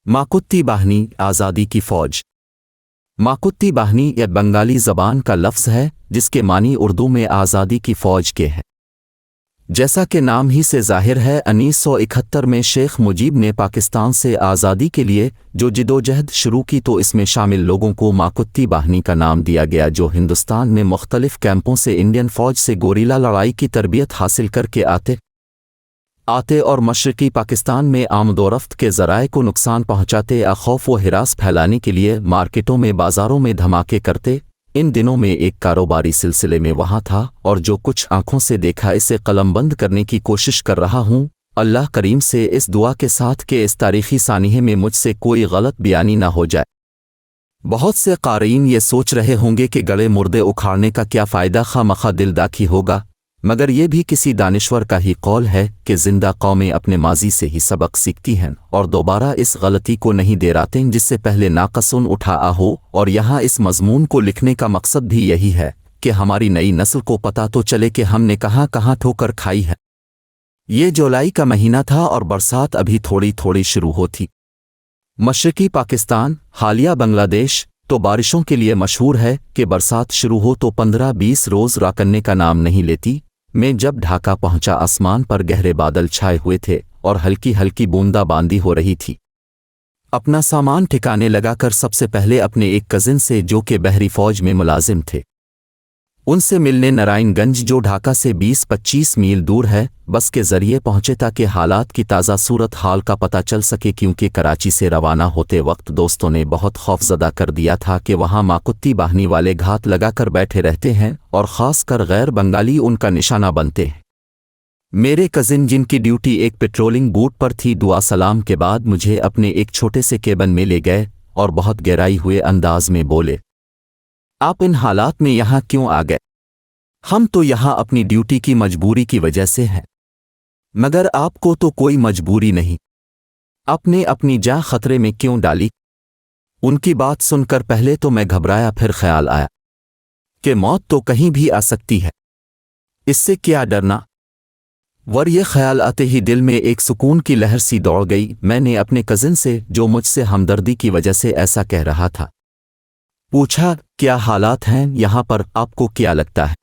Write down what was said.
माकुत्ती बाहिनी आज़ादी की फ़ौज। माकुत्ती बाहिनी यह बंगाली ज़बान का लफ्ज़ है जिसके मानी उर्दू में आज़ादी की फ़ौज के हैं। जैसा कि नाम ही से ज़ाहिर है, 1971 में शेख मुजीब ने पाकिस्तान से आज़ादी के लिए जो जिदोजहद शुरू की तो इसमें शामिल लोगों को माकुत्ती बाहिनी का नाम दिया गया, जो हिंदुस्तान में मुख्तलिफ़ कैंपों से इंडियन फ़ौज से गोरीला लड़ाई की तरबियत हासिल करके आते और मशरक़ी पाकिस्तान में आमदोरफ्त के ज़राए को नुकसान पहुँचाते या खौफ व हिरास फैलाने के लिए मार्केटों में बाज़ारों में धमाके करते। इन दिनों में एक कारोबारी सिलसिले में वहाँ था और जो कुछ आँखों से देखा इसे कलमबंद करने की कोशिश कर रहा हूँ। अल्लाह करीम से इस दुआ के साथ कि इस तारीख़ी सानिहे में मुझसे कोई गलत बयानी ना हो जाए। बहुत से क़ारीन ये सोच रहे होंगे कि गड़े मुर्दे उखाड़ने का क्या फ़ायदा, खामखा दिलदाखी होगा, मगर ये भी किसी दानिश्वर का ही कौल है कि ज़िंदा कौमें अपने माजी से ही सबक सीखती हैं और दोबारा इस गलती को नहीं दोहराते जिससे पहले नाक़सून उठा हो। और यहाँ इस मज़मून को लिखने का मकसद भी यही है कि हमारी नई नस्ल को पता तो चले कि हमने कहाँ कहाँ ठोकर खाई है। ये जुलाई का महीना था और बरसात अभी थोड़ी थोड़ी शुरू होती। मशरक़ी पाकिस्तान हालिया बांग्लादेश तो बारिशों के लिए मशहूर है कि बरसात शुरू हो तो 15-20 रोज़ राकने का नाम नहीं लेती। मैं जब ढाका पहुंचा, आसमान पर गहरे बादल छाए हुए थे और हल्की हल्की बूंदाबांदी हो रही थी। अपना सामान ठिकाने लगाकर सबसे पहले अपने एक कज़िन से, जो कि बहरी फ़ौज में मुलाजिम थे, उनसे मिलने नारायणगंज, जो ढाका से 20-25 मील दूर है, बस के ज़रिए पहुंचे ताकि हालात की ताज़ा सूरत हाल का पता चल सके, क्योंकि कराची से रवाना होते वक्त दोस्तों ने बहुत खौफज़दा कर दिया था कि वहां माकुत्ती बाहिनी वाले घात लगाकर बैठे रहते हैं और ख़ास कर गैर बंगाली उनका निशाना बनते हैं। मेरे कज़िन, जिनकी ड्यूटी एक पेट्रोलिंग बूट पर थी, दुआ सलाम के बाद मुझे अपने एक छोटे से केबिन में ले गए और बहुत गहराई हुए अंदाज में बोले, आप इन हालात में यहाँ क्यों आ गए? हम तो यहाँ अपनी ड्यूटी की मजबूरी की वजह से हैं, मगर आपको तो कोई मजबूरी नहीं, आपने अपनी जान खतरे में क्यों डाली? उनकी बात सुनकर पहले तो मैं घबराया, फिर ख्याल आया कि मौत तो कहीं भी आ सकती है, इससे क्या डरना। वर ये ख्याल आते ही दिल में एक सुकून की लहर सी दौड़ गई। मैंने अपने कज़िन से, जो मुझसे हमदर्दी की वजह से ऐसा कह रहा था, पूछा, क्या हालात हैं यहाँ पर, आपको क्या लगता है?